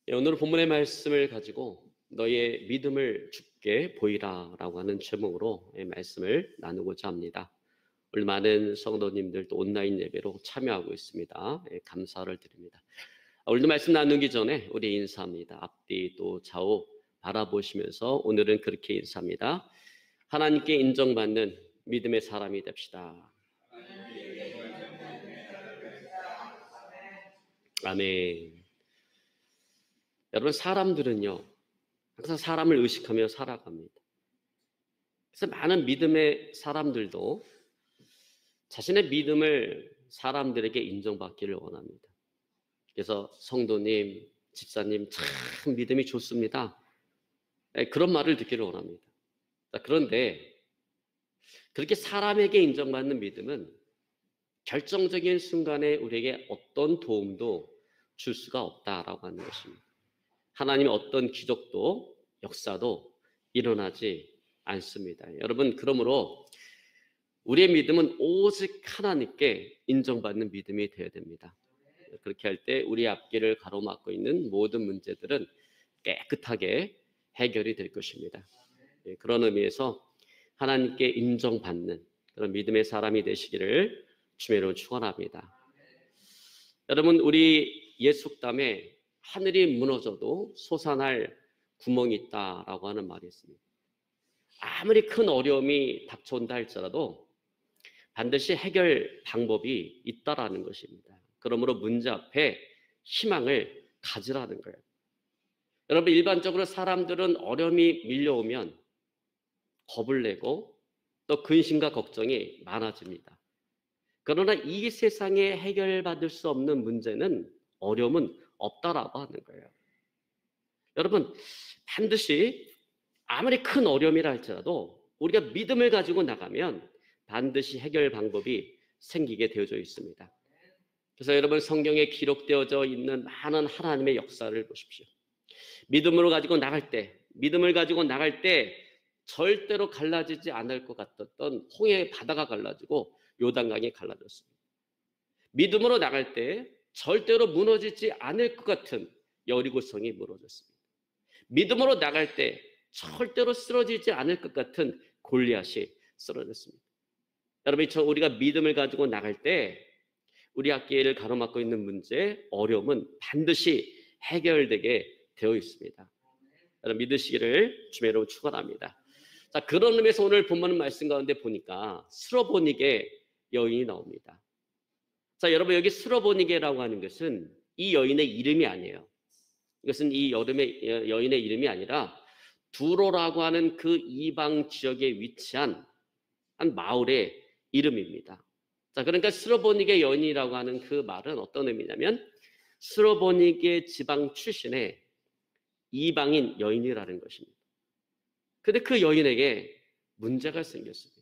오늘 본문의 말씀을 가지고 너의 믿음을 주께 보이라 라고 하는 제목으로 말씀을 나누고자 합니다. 오늘 많은 성도님들 또 온라인 예배로 참여하고 있습니다. 감사를 드립니다. 오늘도 말씀 나누기 전에 우리 인사합니다. 앞뒤 또 좌우 바라보시면서 오늘은 그렇게 인사합니다. 하나님께 인정받는 믿음의 사람이 됩시다. 아멘. 여러분, 사람들은요 항상 사람을 의식하며 살아갑니다. 그래서 많은 믿음의 사람들도 자신의 믿음을 사람들에게 인정받기를 원합니다. 그래서 성도님, 집사님 참 믿음이 좋습니다. 그런 말을 듣기를 원합니다. 그런데 그렇게 사람에게 인정받는 믿음은 결정적인 순간에 우리에게 어떤 도움도 줄 수가 없다라고 하는 것입니다. 하나님의 어떤 기적도 역사도 일어나지 않습니다. 여러분, 그러므로 우리의 믿음은 오직 하나님께 인정받는 믿음이 되어야 됩니다. 그렇게 할 때 우리 앞길을 가로막고 있는 모든 문제들은 깨끗하게 해결이 될 것입니다. 그런 의미에서 하나님께 인정받는 그런 믿음의 사람이 되시기를 주님으로 축원합니다. 여러분, 우리 옛 속담에 하늘이 무너져도 솟아날 구멍이 있다라고 하는 말이 있습니다. 아무리 큰 어려움이 닥쳐온다 할지라도 반드시 해결 방법이 있다라는 것입니다. 그러므로 문제 앞에 희망을 가지라는 거예요. 여러분, 일반적으로 사람들은 어려움이 밀려오면 겁을 내고 또 근심과 걱정이 많아집니다. 그러나 이 세상에 해결받을 수 없는 문제는 어려움은 없다라고 하는 거예요. 여러분, 반드시 아무리 큰 어려움이라 할지라도 우리가 믿음을 가지고 나가면 반드시 해결 방법이 생기게 되어져 있습니다. 그래서 여러분, 성경에 기록되어져 있는 많은 하나님의 역사를 보십시오. 믿음을 가지고 나갈 때 절대로 갈라지지 않을 것 같았던 홍해의 바다가 갈라지고 요단강이 갈라졌습니다. 믿음으로 나갈 때 절대로 무너지지 않을 것 같은 여리고성이 무너졌습니다. 믿음으로 나갈 때 절대로 쓰러지지 않을 것 같은 골리앗이 쓰러졌습니다. 여러분, 우리가 믿음을 가지고 나갈 때 우리 앞길을 가로막고 있는 문제, 어려움은 반드시 해결되게 되어 있습니다. 여러분, 믿으시기를 주의 이름으로 축원합니다. 자, 그런 의미에서 오늘 본문 말씀 가운데 보니까 스로보니게 여인이 나옵니다. 자, 여러분, 여기 스로보니게라고 하는 것은 이 여인의 이름이 아니에요. 이것은 이 여인의 이름이 아니라 두로라고 하는 그 이방 지역에 위치한 한 마을의 이름입니다. 자, 그러니까 스로보니게 여인이라고 하는 그 말은 어떤 의미냐면 스로보니게 지방 출신의 이방인 여인이라는 것입니다. 그런데 그 여인에게 문제가 생겼습니다.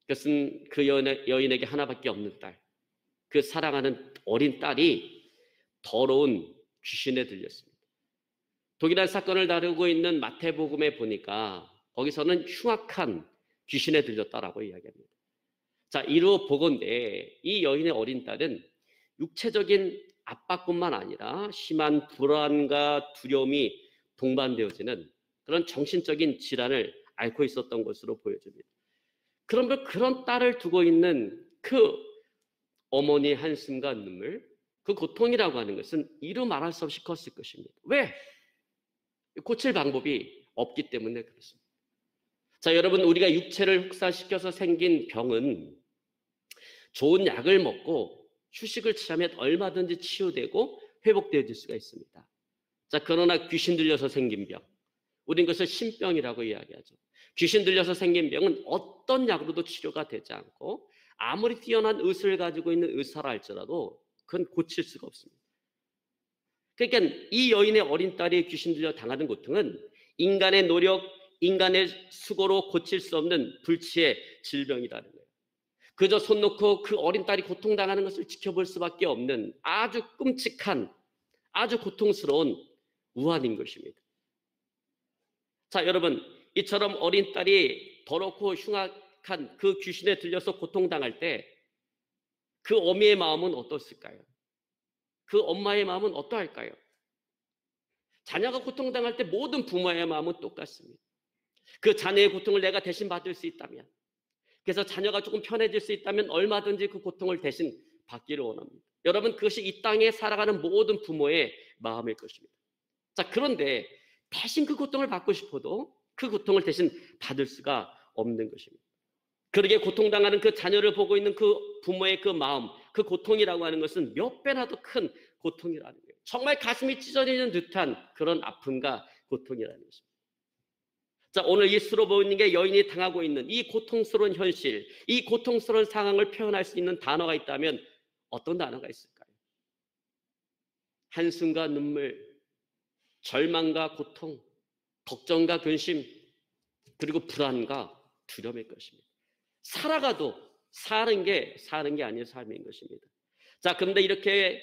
그것은 그 여인에게 하나밖에 없는 딸, 그 사랑하는 어린 딸이 더러운 귀신에 들렸습니다. 동일한 사건을 다루고 있는 마태복음에 보니까 거기서는 흉악한 귀신에 들렸다라고 이야기합니다. 자, 이로 보건대 이 여인의 어린 딸은 육체적인 압박뿐만 아니라 심한 불안과 두려움이 동반되어지는 그런 정신적인 질환을 앓고 있었던 것으로 보여집니다. 그러면 그런 딸을 두고 있는 그 어머니의 한숨과 눈물, 그 고통이라고 하는 것은 이루 말할 수 없이 컸을 것입니다. 왜? 고칠 방법이 없기 때문에 그렇습니다. 자, 여러분, 우리가 육체를 혹사시켜서 생긴 병은 좋은 약을 먹고 휴식을 취하면 얼마든지 치유되고 회복되어질 수가 있습니다. 자, 그러나 귀신 들려서 생긴 병, 우린 그것을 신병이라고 이야기하죠. 귀신 들려서 생긴 병은 어떤 약으로도 치료가 되지 않고 아무리 뛰어난 의술을 가지고 있는 의사라 할지라도 그건 고칠 수가 없습니다. 그러니까 이 여인의 어린 딸이 귀신 들려 당하는 고통은 인간의 노력, 인간의 수고로 고칠 수 없는 불치의 질병이라는 거예요. 그저 손 놓고 그 어린 딸이 고통당하는 것을 지켜볼 수밖에 없는 아주 끔찍한, 아주 고통스러운 우환인 것입니다. 자, 여러분, 이처럼 어린 딸이 더럽고 흉악한 그 귀신에 들려서 고통당할 때 그 어미의 마음은 어떻을까요? 그 엄마의 마음은 어떠할까요? 자녀가 고통당할 때 모든 부모의 마음은 똑같습니다. 그 자녀의 고통을 내가 대신 받을 수 있다면, 그래서 자녀가 조금 편해질 수 있다면 얼마든지 그 고통을 대신 받기를 원합니다. 여러분, 그것이 이 땅에 살아가는 모든 부모의 마음일 것입니다. 자, 그런데 대신 그 고통을 받고 싶어도 그 고통을 대신 받을 수가 없는 것입니다. 그러게 고통당하는 그 자녀를 보고 있는 그 부모의 그 마음, 그 고통이라고 하는 것은 몇 배나 더 큰 고통이라는 거예요. 정말 가슴이 찢어지는 듯한 그런 아픔과 고통이라는 것입니다. 자, 오늘 이 수로보니게 여인이 당하고 있는 이 고통스러운 현실, 이 고통스러운 상황을 표현할 수 있는 단어가 있다면 어떤 단어가 있을까요? 한숨과 눈물, 절망과 고통, 걱정과 근심, 그리고 불안과 두려움일 것입니다. 살아가도 사는 게 아니라 삶인 것입니다. 자, 그런데 이렇게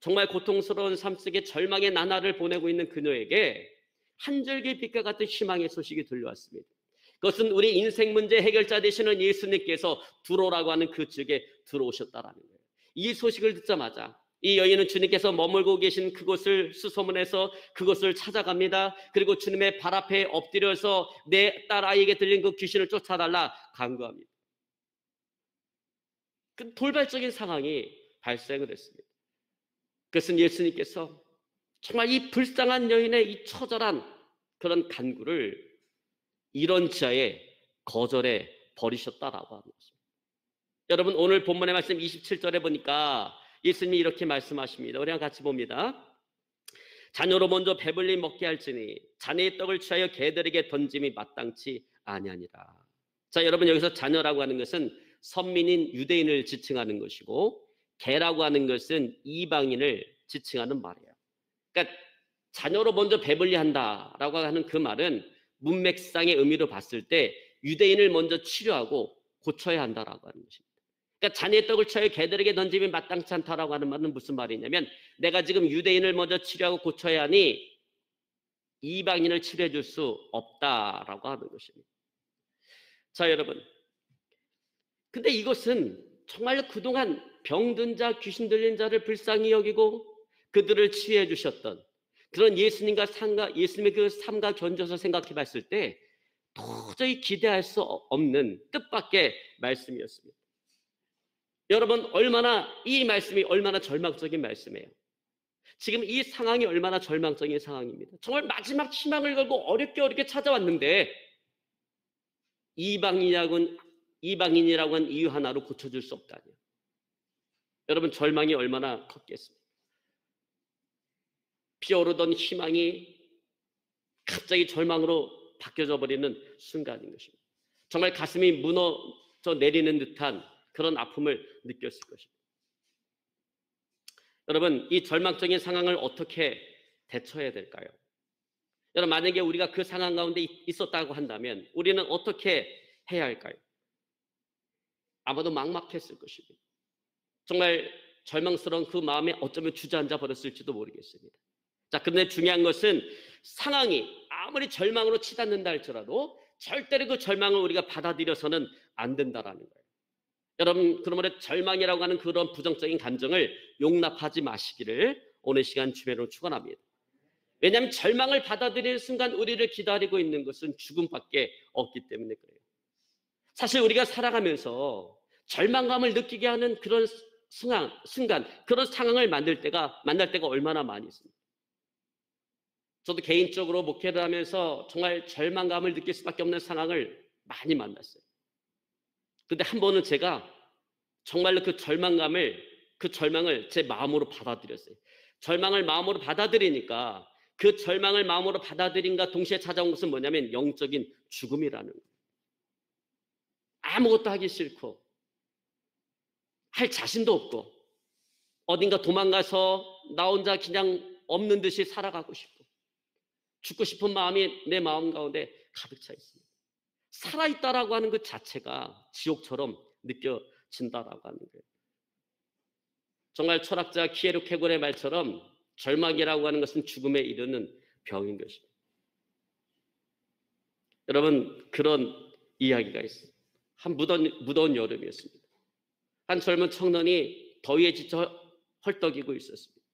정말 고통스러운 삶 속에 절망의 나날을 보내고 있는 그녀에게 한 줄기 빛과 같은 희망의 소식이 들려왔습니다. 그것은 우리 인생 문제 해결자 되시는 예수님께서 들어오라고 하는 그 지역에 들어오셨다라는 거예요. 이 소식을 듣자마자 이 여인은 주님께서 머물고 계신 그곳을 수소문해서 그곳을 찾아갑니다. 그리고 주님의 발 앞에 엎드려서 내 딸아이에게 들린 그 귀신을 쫓아달라 간구합니다. 그 돌발적인 상황이 발생을 했습니다. 그것은 예수님께서 정말 이 불쌍한 여인의 이 처절한 그런 간구를 이런 지하에 거절해 버리셨다라고 하는 것입니다. 여러분, 오늘 본문의 말씀 27절에 보니까 예수님이 이렇게 말씀하십니다. 우리가 같이 봅니다. 자녀로 먼저 배불리 먹게 할지니 자네의 떡을 취하여 개들에게 던짐이 마땅치 아니하니라. 자, 여러분, 여기서 자녀라고 하는 것은 선민인 유대인을 지칭하는 것이고 개라고 하는 것은 이방인을 지칭하는 말이에요. 그러니까 자녀로 먼저 배불리 한다라고 하는 그 말은 문맥상의 의미로 봤을 때 유대인을 먼저 치료하고 고쳐야 한다라고 하는 것입니다. 그러니까 자녀의 떡을 취하여 개들에게 던지면 마땅치 않다라고 하는 말은 무슨 말이냐면 내가 지금 유대인을 먼저 치료하고 고쳐야 하니 이방인을 치료해 줄 수 없다라고 하는 것입니다. 자, 여러분, 근데 이것은 정말 그동안 병든 자, 귀신 들린 자를 불쌍히 여기고 그들을 치유해 주셨던 그런 예수님의 그 삶과 견져서 생각해 봤을 때 도저히 기대할 수 없는 뜻밖의 말씀이었습니다. 여러분, 이 말씀이 얼마나 절망적인 말씀이에요. 지금 이 상황이 얼마나 절망적인 상황입니다. 정말 마지막 희망을 걸고 어렵게 찾아왔는데 이방인이라고 한 이유 하나로 고쳐줄 수 없다니. 여러분, 절망이 얼마나 컸겠습니까? 피어오르던 희망이 갑자기 절망으로 바뀌어져 버리는 순간인 것입니다. 정말 가슴이 무너져 내리는 듯한 그런 아픔을 느꼈을 것입니다. 여러분, 이 절망적인 상황을 어떻게 대처해야 될까요? 여러분, 만약에 우리가 그 상황 가운데 있었다고 한다면 우리는 어떻게 해야 할까요? 아마도 막막했을 것입니다. 정말 절망스러운 그 마음에 어쩌면 주저앉아 버렸을지도 모르겠습니다. 자, 그런데 중요한 것은 상황이 아무리 절망으로 치닫는다 할지라도 절대로 그 절망을 우리가 받아들여서는 안 된다라는 거예요. 여러분, 그러므로 절망이라고 하는 그런 부정적인 감정을 용납하지 마시기를 오늘 시간 주배로 축원합니다. 왜냐하면 절망을 받아들이는 순간 우리를 기다리고 있는 것은 죽음밖에 없기 때문에 그래요. 사실 우리가 살아가면서 절망감을 느끼게 하는 그런 순간, 그런 상황을 만날 때가 얼마나 많이 있습니다. 저도 개인적으로 목회를 하면서 정말 절망감을 느낄 수밖에 없는 상황을 많이 만났어요. 근데 한 번은 제가 정말로 그 절망을 제 마음으로 받아들였어요. 절망을 마음으로 받아들이니까 그 절망을 마음으로 받아들인과 동시에 찾아온 것은 뭐냐면 영적인 죽음이라는 거예요. 아무것도 하기 싫고 할 자신도 없고 어딘가 도망가서 나 혼자 그냥 없는 듯이 살아가고 싶고 죽고 싶은 마음이 내 마음 가운데 가득 차 있습니다. 살아있다라고 하는 것 자체가 지옥처럼 느껴진다라고 하는 거예요. 정말 철학자 키에르케고르의 말처럼 절망이라고 하는 것은 죽음에 이르는 병인 것입니다. 여러분, 그런 이야기가 있어요. 한 무더운 여름이었습니다. 한 젊은 청년이 더위에 지쳐 헐떡이고 있었습니다.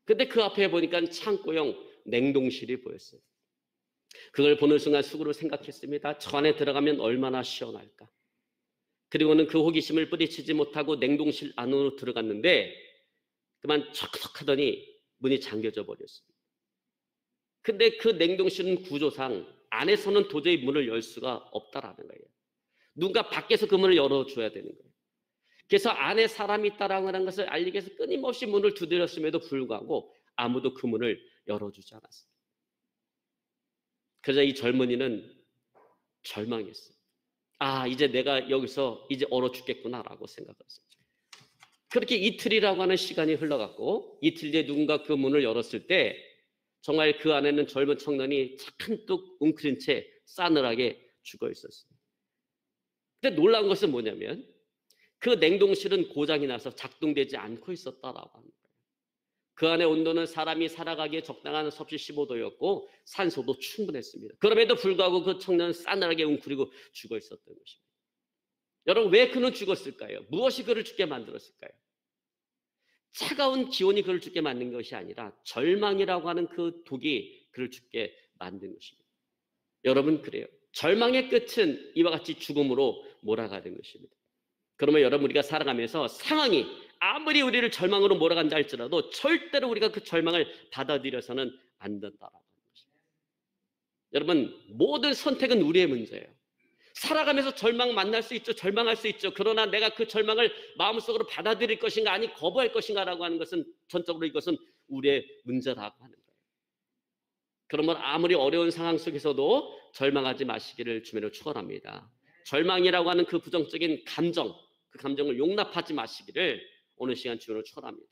근데 그 앞에 보니까 창고형 냉동실이 보였어요. 그걸 보는 순간 속으로 생각했습니다. 저 안에 들어가면 얼마나 시원할까. 그리고는 그 호기심을 뿌리치지 못하고 냉동실 안으로 들어갔는데 그만 척척하더니 문이 잠겨져 버렸습니다. 근데 그 냉동실은 구조상 안에서는 도저히 문을 열 수가 없다라는 거예요. 누군가 밖에서 그 문을 열어줘야 되는 거예요. 그래서 안에 사람이 있다라는 것을 알리기 위해서 끊임없이 문을 두드렸음에도 불구하고 아무도 그 문을 열어주지 않았습니다. 그래서 이 젊은이는 절망했어요. 아, 이제 내가 여기서 이제 얼어 죽겠구나라고 생각했어요. 그렇게 이틀이라고 하는 시간이 흘러갔고 이틀 뒤에 누군가 그 문을 열었을 때 정말 그 안에는 젊은 청년이 한뚝 웅크린 채 싸늘하게 죽어 있었습니다. 근데 놀라운 것은 뭐냐면 그 냉동실은 고장이 나서 작동되지 않고 있었다라고 합니다. 그 안의 온도는 사람이 살아가기에 적당한 섭씨 15도였고 산소도 충분했습니다. 그럼에도 불구하고 그 청년은 싸늘하게 웅크리고 죽어 있었던 것입니다. 여러분, 왜 그는 죽었을까요? 무엇이 그를 죽게 만들었을까요? 차가운 기온이 그를 죽게 만든 것이 아니라 절망이라고 하는 그 독이 그를 죽게 만든 것입니다. 여러분, 그래요. 절망의 끝은 이와 같이 죽음으로 몰아가는 것입니다. 그러면 여러분, 우리가 살아가면서 상황이 아무리 우리를 절망으로 몰아간다 할지라도 절대로 우리가 그 절망을 받아들여서는 안 된다라고 하는 것입니다. 여러분, 모든 선택은 우리의 문제예요. 살아가면서 절망 만날 수 있죠. 절망할 수 있죠. 그러나 내가 그 절망을 마음속으로 받아들일 것인가 아니 거부할 것인가라고 하는 것은 전적으로 이것은 우리의 문제라고 하는 거예요. 그러면 아무리 어려운 상황 속에서도 절망하지 마시기를 주님으로 축원합니다. 절망이라고 하는 그 부정적인 감정, 그 감정을 용납하지 마시기를 오늘 시간 주님으로 축원합니다.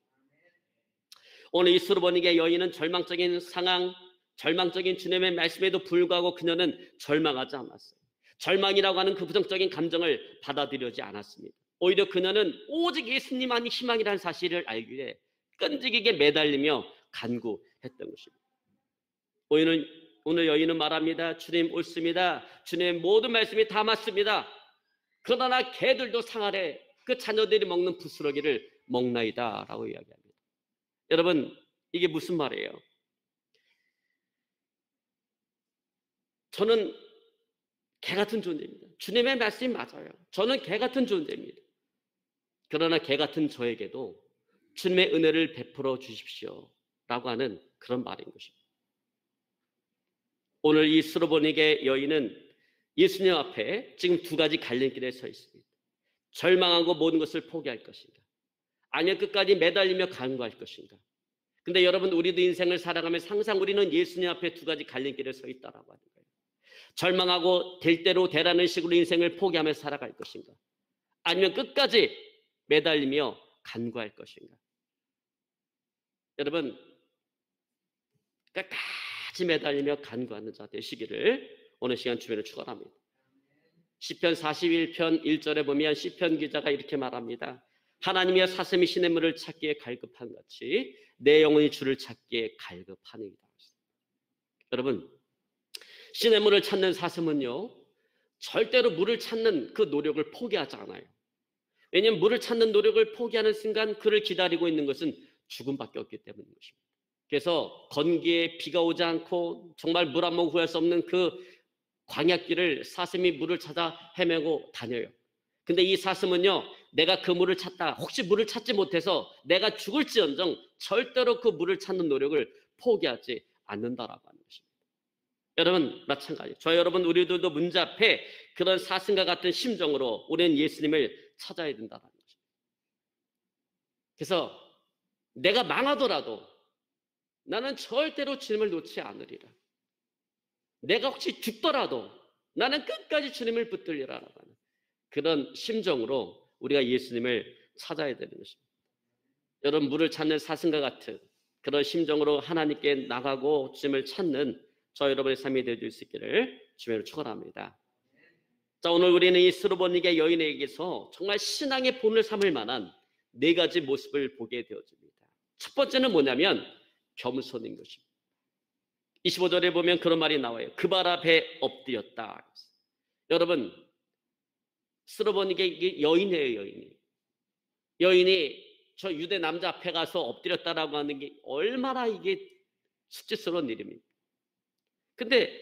오늘 이 수르보니게 여인은 절망적인 상황, 절망적인 주님의 말씀에도 불구하고 그녀는 절망하지 않았어요. 절망이라고 하는 그 부정적인 감정을 받아들이지 않았습니다. 오히려 그녀는 오직 예수님만이 희망이라는 사실을 알기에 끈질기게 매달리며 간구했던 것입니다. 오늘 여인은 말합니다. 주님 옳습니다. 주님의 모든 말씀이 다 맞습니다. 그러나 개들도 상아래 그 자녀들이 먹는 부스러기를 먹나이다 라고 이야기합니다. 여러분, 이게 무슨 말이에요? 저는 개 같은 존재입니다. 주님의 말씀이 맞아요. 저는 개 같은 존재입니다. 그러나 개 같은 저에게도 주님의 은혜를 베풀어 주십시오 라고 하는 그런 말인 것입니다. 오늘 이 수르보니게 여인은 예수님 앞에 지금 두 가지 갈림길에 서 있습니다. 절망하고 모든 것을 포기할 것인가, 아니면 끝까지 매달리며 간구할 것인가. 근데 여러분, 우리도 인생을 살아가면서 항상 우리는 예수님 앞에 두 가지 갈림길에 서 있다라고 하는 거예요. 절망하고 될 대로 되라는 식으로 인생을 포기하며 살아갈 것인가, 아니면 끝까지 매달리며 간구할 것인가. 여러분, 끝까지 매달리며 간구하는 자 되시기를 오늘 시간 주변에 축원합니다. 시편 41편 1절에 보면 시편 기자가 이렇게 말합니다. 하나님이여 사슴이 시냇물을 찾기에 갈급한 같이 내 영혼이 주를 찾기에 갈급하니이다. 여러분, 시냇물을 찾는 사슴은요, 절대로 물을 찾는 그 노력을 포기하지 않아요. 왜냐하면 물을 찾는 노력을 포기하는 순간 그를 기다리고 있는 것은 죽음밖에 없기 때문인 것입니다. 그래서 건기에 비가 오지 않고 정말 물 한 모금 구할 수 없는 그 광야길을 사슴이 물을 찾아 헤매고 다녀요. 근데 이 사슴은요, 내가 그 물을 찾다 혹시 물을 찾지 못해서 내가 죽을지언정 절대로 그 물을 찾는 노력을 포기하지 않는다라고 하는 것입니다. 여러분, 마찬가지. 저 여러분, 우리들도 문제 앞에 그런 사슴과 같은 심정으로 우리는 예수님을 찾아야 된다는 것입니다. 그래서 내가 망하더라도 나는 절대로 주님을 놓지 않으리라. 내가 혹시 죽더라도 나는 끝까지 주님을 붙들리라라고 하는 그런 심정으로 우리가 예수님을 찾아야 되는 것입니다. 여러분, 물을 찾는 사슴과 같은 그런 심정으로 하나님께 나가고 주님을 찾는 저 여러분의 삶이 되어줄 수 있기를 주님으로 축원합니다. 자, 오늘 우리는 이 수르보니게 여인에게서 정말 신앙의 본을 삼을 만한 네 가지 모습을 보게 되어집니다. 첫 번째는 뭐냐면 겸손인 것입니다. 25절에 보면 그런 말이 나와요. 그 발 앞에 엎드렸다. 여러분, 수르보니게 이게 여인이에요. 여인이 저 유대 남자 앞에 가서 엎드렸다라고 하는 게 얼마나 이게 수치스러운 일입니다. 근데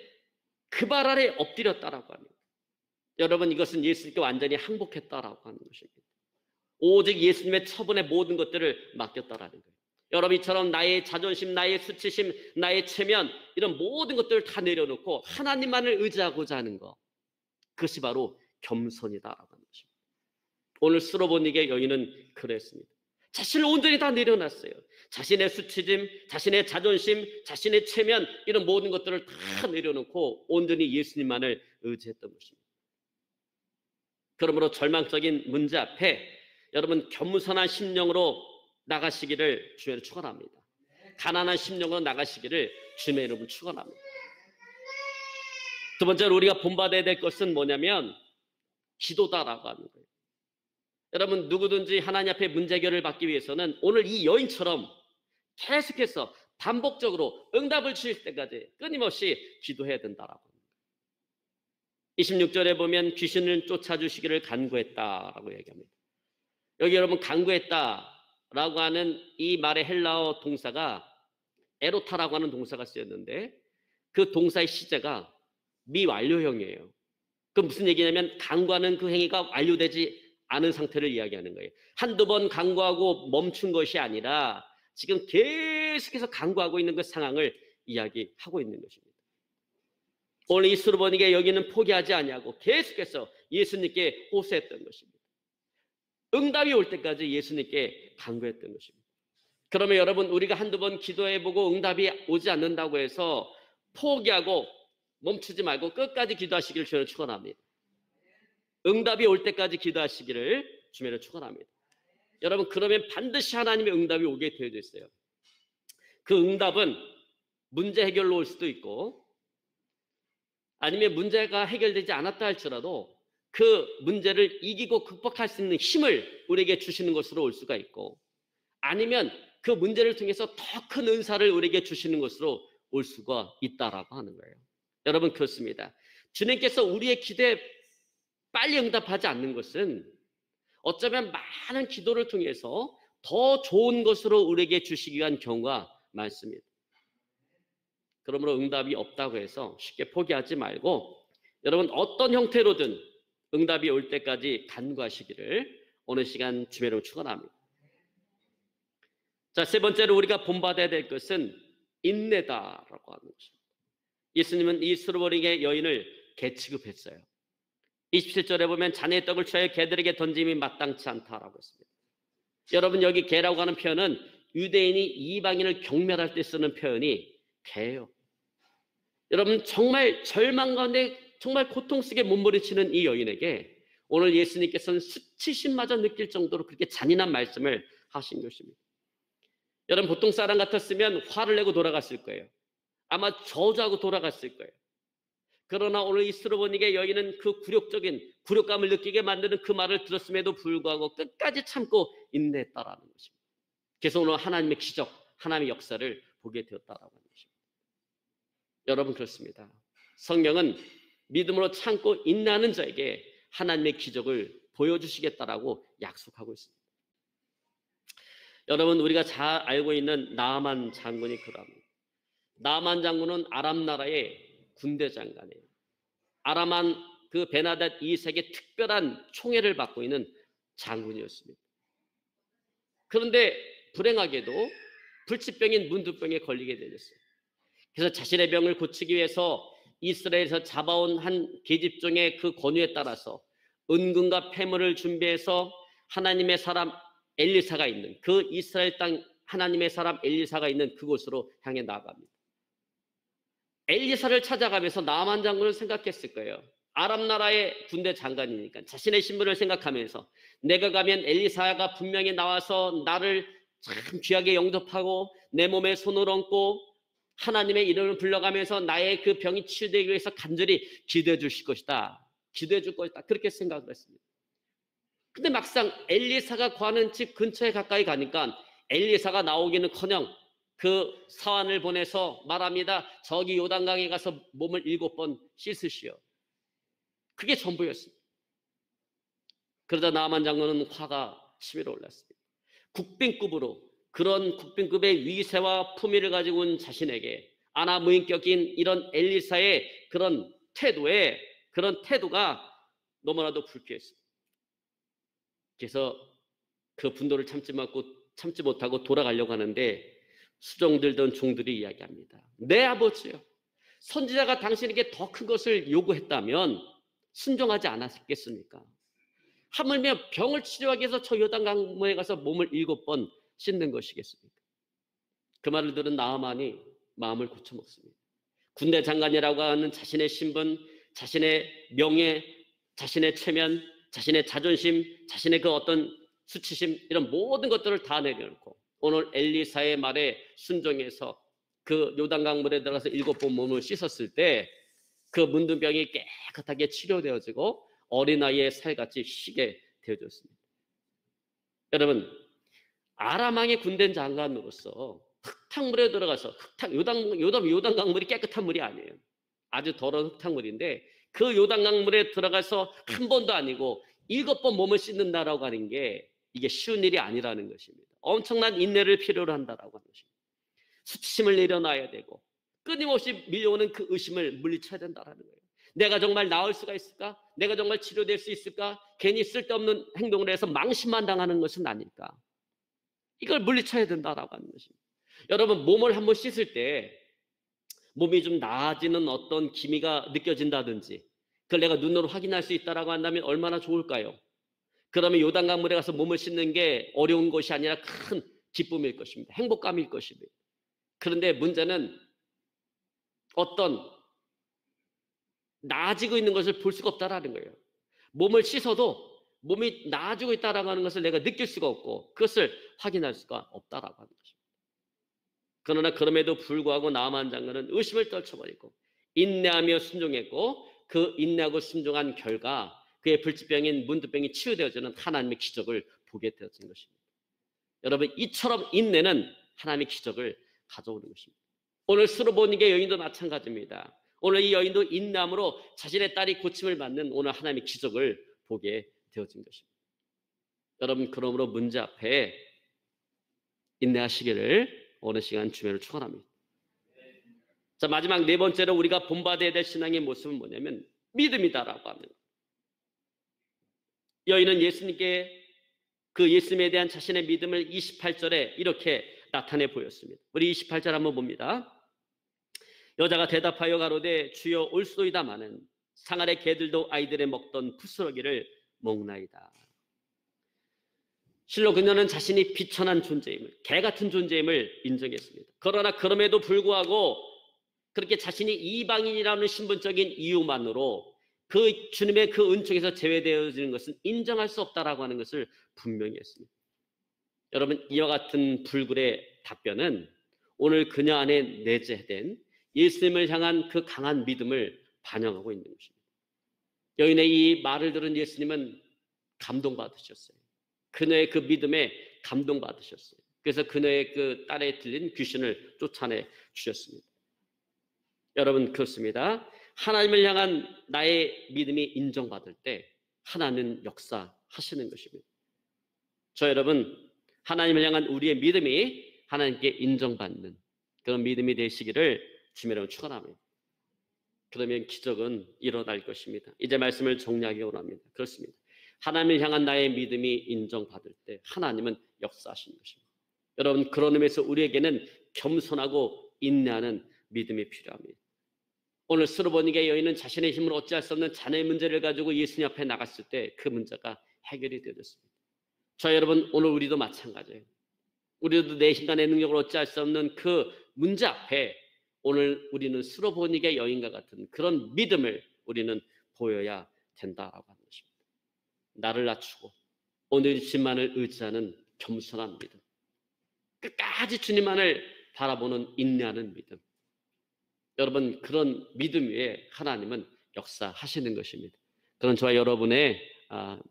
그 발 아래 엎드렸다라고 합니다. 여러분, 이것은 예수님께 완전히 항복했다라고 하는 것입니다. 오직 예수님의 처분의 모든 것들을 맡겼다라는 거예요. 여러분, 이처럼 나의 자존심, 나의 수치심, 나의 체면, 이런 모든 것들을 다 내려놓고 하나님만을 의지하고자 하는 것, 그것이 바로 겸손이다라고 하는 것입니다. 오늘 스로보닉의 여인은 그랬습니다. 자신을 온전히 다 내려놨어요. 자신의 수치심, 자신의 자존심, 자신의 체면, 이런 모든 것들을 다 내려놓고 온전히 예수님만을 의지했던 것입니다. 그러므로 절망적인 문제 앞에 여러분, 겸손한 심령으로 나가시기를 주님으로 축원합니다. 가난한 심령으로 나가시기를 주님의 이름으로 축원합니다. 두 번째로 우리가 본받아야 될 것은 뭐냐면 기도다라고 하는 거예요. 여러분, 누구든지 하나님 앞에 문제 해결을 받기 위해서는 오늘 이 여인처럼 계속해서 반복적으로 응답을 주실 때까지 끊임없이 기도해야 된다라고 합니다. 26절에 보면 귀신을 쫓아주시기를 간구했다라고 얘기합니다. 여기 여러분, 간구했다라고 하는 이 말의 헬라어 동사가 에로타라고 하는 동사가 쓰였는데 그 동사의 시제가 미완료형이에요. 그 무슨 얘기냐면 간구하는 그 행위가 완료되지 않은 상태를 이야기하는 거예요. 한두 번 간구하고 멈춘 것이 아니라 지금 계속해서 간구하고 있는 그 상황을 이야기하고 있는 것입니다. 오늘 이 스로보닉의 여기는 포기하지 아니하고 계속해서 예수님께 호소했던 것입니다. 응답이 올 때까지 예수님께 간구했던 것입니다. 그러면 여러분, 우리가 한두 번 기도해보고 응답이 오지 않는다고 해서 포기하고 멈추지 말고 끝까지 기도하시기를 주님을 축원합니다. 응답이 올 때까지 기도하시기를 주님을 축원합니다. 여러분, 그러면 반드시 하나님의 응답이 오게 되어져 있어요. 그 응답은 문제 해결로 올 수도 있고 아니면 문제가 해결되지 않았다 할지라도 그 문제를 이기고 극복할 수 있는 힘을 우리에게 주시는 것으로 올 수가 있고 아니면 그 문제를 통해서 더 큰 은사를 우리에게 주시는 것으로 올 수가 있다라고 하는 거예요. 여러분, 그렇습니다. 주님께서 우리의 기대에 빨리 응답하지 않는 것은 어쩌면 많은 기도를 통해서 더 좋은 것으로 우리에게 주시기 위한 경우가 많습니다. 그러므로 응답이 없다고 해서 쉽게 포기하지 말고 여러분, 어떤 형태로든 응답이 올 때까지 간구하시기를 오늘 시간 주님으로 축원합니다. 자, 세 번째로 우리가 본받아야 될 것은 인내다라고 하는 것입니다. 예수님은 이 스로보닉의 여인을 개 취급했어요. 27절에 보면 자네의 떡을 취하여 개들에게 던짐이 마땅치 않다라고 했습니다. 여러분, 여기 개라고 하는 표현은 유대인이 이방인을 경멸할 때 쓰는 표현이 개예요. 여러분, 정말 절망 가운데 정말 고통스럽게 몸부림치는 이 여인에게 오늘 예수님께서는 수치심마저 느낄 정도로 그렇게 잔인한 말씀을 하신 것입니다. 여러분, 보통 사람 같았으면 화를 내고 돌아갔을 거예요. 아마 저주하고 돌아갔을 거예요. 그러나 오늘 이 스로보닉의 여인은 그 굴욕감을 느끼게 만드는 그 말을 들었음에도 불구하고 끝까지 참고 인내했다라는 것입니다. 그래서 오늘 하나님의 기적, 하나님의 역사를 보게 되었다라고 하는 것입니다. 여러분, 그렇습니다. 성경은 믿음으로 참고 인내하는 자에게 하나님의 기적을 보여주시겠다라고 약속하고 있습니다. 여러분, 우리가 잘 알고 있는 나아만 장군이 그럽니다. 나아만 장군은 아람 나라의 군대 장관이에요. 아람한 그 베나닷 2세의 특별한 총애를 받고 있는 장군이었습니다. 그런데 불행하게도 불치병인 문두병에 걸리게 되었어요. 그래서 자신의 병을 고치기 위해서 이스라엘에서 잡아온 한 계집종의 그 권유에 따라서 은근과 폐물을 준비해서 하나님의 사람 엘리사가 있는 그 이스라엘 땅 하나님의 사람 엘리사가 있는 그곳으로 향해 나아갑니다. 엘리사를 찾아가면서 나아만 장군은 생각했을 거예요. 아람 나라의 군대 장관이니까 자신의 신분을 생각하면서 내가 가면 엘리사가 분명히 나와서 나를 참 귀하게 영접하고 내 몸에 손을 얹고 하나님의 이름을 불러가면서 나의 그 병이 치유되기 위해서 간절히 기도해 주실 것이다. 기도해 줄 것이다. 그렇게 생각을 했습니다. 근데 막상 엘리사가 거하는 집 근처에 가까이 가니까 엘리사가 나오기는커녕 그 사환을 보내서 말합니다. 저기 요단강에 가서 몸을 7번 씻으시오. 그게 전부였습니다. 그러자 나아만 장군은 화가 치밀어 올랐습니다. 국빈급으로 그런 국빈급의 위세와 품위를 가지고 온 자신에게 아나무인격인 이런 엘리사의 그런 태도가 너무나도 불쾌했습니다. 그래서 그 분노를 참지 못하고 돌아가려고 하는데 수종들던 종들이 이야기합니다. 내 아버지요, 선지자가 당신에게 더 큰 것을 요구했다면 순종하지 않았겠습니까? 하물며 병을 치료하기 위해서 저 요단강물에 가서 몸을 7번 씻는 것이겠습니까? 그 말을 들은 나아만이 마음을 고쳐먹습니다. 군대 장관이라고 하는 자신의 신분, 자신의 명예, 자신의 체면, 자신의 자존심, 자신의 그 어떤 수치심, 이런 모든 것들을 다 내려놓고 오늘 엘리사의 말에 순종해서 그 요단강물에 들어가서 7번 몸을 씻었을 때 그 문둥병이 깨끗하게 치료되어지고 어린아이의 살같이 쉬게 되어졌습니다. 여러분, 아람왕의 군대 장관으로서 흙탕물에 들어가서 요단강물이 깨끗한 물이 아니에요. 아주 더러운 흙탕물인데 그 요단강물에 들어가서 한 번도 아니고 7번 몸을 씻는다라고 하는 게 이게 쉬운 일이 아니라는 것입니다. 엄청난 인내를 필요로 한다라고 하는 것입니다. 수치심을 내려놔야 되고 끊임없이 밀려오는 그 의심을 물리쳐야 된다라는 거예요. 내가 정말 나을 수가 있을까? 내가 정말 치료될 수 있을까? 괜히 쓸데없는 행동을 해서 망신만 당하는 것은 아닐까? 이걸 물리쳐야 된다라고 하는 것입니다. 여러분, 몸을 한번 씻을 때 몸이 좀 나아지는 어떤 기미가 느껴진다든지 그걸 내가 눈으로 확인할 수 있다라고 한다면 얼마나 좋을까요? 그러면 요단강물에 가서 몸을 씻는 게 어려운 것이 아니라 큰 기쁨일 것입니다. 행복감일 것입니다. 그런데 문제는 어떤 나아지고 있는 것을 볼 수가 없다라는 거예요. 몸을 씻어도 몸이 나아지고 있다라고 하는 것을 내가 느낄 수가 없고 그것을 확인할 수가 없다라고 하는 것입니다. 그러나 그럼에도 불구하고 나아만 장관은 의심을 떨쳐버리고 인내하며 순종했고 그 인내하고 순종한 결과 그의 불치병인 문둥병이 치유되어지는 하나님의 기적을 보게 되어진 것입니다. 여러분, 이처럼 인내는 하나님의 기적을 가져오는 것입니다. 오늘 스로보니게 여인도 마찬가지입니다. 오늘 이 여인도 인내함으로 자신의 딸이 고침을 받는 오늘 하나님의 기적을 보게 되어진 것입니다. 여러분, 그러므로 문제 앞에 인내하시기를 오늘 시간 주님을 축원합니다. 자, 마지막 네 번째로 우리가 본받아야 될 신앙의 모습은 뭐냐면 믿음이다라고 합니다. 여인은 예수님께 그 예수님에 대한 자신의 믿음을 28절에 이렇게 나타내 보였습니다. 우리 28절 한번 봅니다. 여자가 대답하여 가로되 주여 올소이다마는 상 아래 개들도 아이들의 먹던 푸스러기를 먹나이다. 실로 그녀는 자신이 비천한 존재임을, 개 같은 존재임을 인정했습니다. 그러나 그럼에도 불구하고 그렇게 자신이 이방인이라는 신분적인 이유만으로 그 주님의 그 은총에서 제외되어지는 것은 인정할 수 없다라고 하는 것을 분명히 했습니다. 여러분, 이와 같은 불굴의 답변은 오늘 그녀 안에 내재된 예수님을 향한 그 강한 믿음을 반영하고 있는 것입니다. 여인의 이 말을 들은 예수님은 감동받으셨어요. 그녀의 그 믿음에 감동받으셨어요. 그래서 그녀의 그 딸에 들린 귀신을 쫓아내 주셨습니다. 여러분, 그렇습니다. 하나님을 향한 나의 믿음이 인정받을 때 하나님은 역사하시는 것입니다. 저 여러분, 하나님을 향한 우리의 믿음이 하나님께 인정받는 그런 믿음이 되시기를 주님으로 축원합니다. 그러면 기적은 일어날 것입니다. 이제 말씀을 정리하기 원합니다. 그렇습니다. 하나님을 향한 나의 믿음이 인정받을 때 하나님은 역사하시는 것입니다. 여러분, 그런 의미에서 우리에게는 겸손하고 인내하는 믿음이 필요합니다. 오늘 스로보니게 여인은 자신의 힘으로 어찌할 수 없는 자녀의 문제를 가지고 예수님 앞에 나갔을 때 그 문제가 해결이 되어졌습니다. 저 여러분, 오늘 우리도 마찬가지예요. 우리도 내 힘과 내 능력으로 어찌할 수 없는 그 문제 앞에 오늘 우리는 스로보니게 여인과 같은 그런 믿음을 우리는 보여야 된다라고 하는 것입니다. 나를 낮추고 오늘 주님만을 의지하는 겸손한 믿음, 끝까지 주님만을 바라보는 인내하는 믿음. 여러분, 그런 믿음 위에 하나님은 역사하시는 것입니다. 그런 저와 여러분의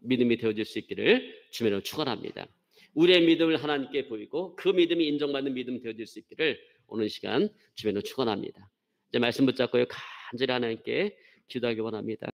믿음이 되어질 수 있기를 주님으로 축원합니다. 우리의 믿음을 하나님께 보이고 그 믿음이 인정받는 믿음 되어질 수 있기를 오늘 시간 주님으로 축원합니다. 이제 말씀 붙잡고 간절히 하나님께 기도하기 원합니다.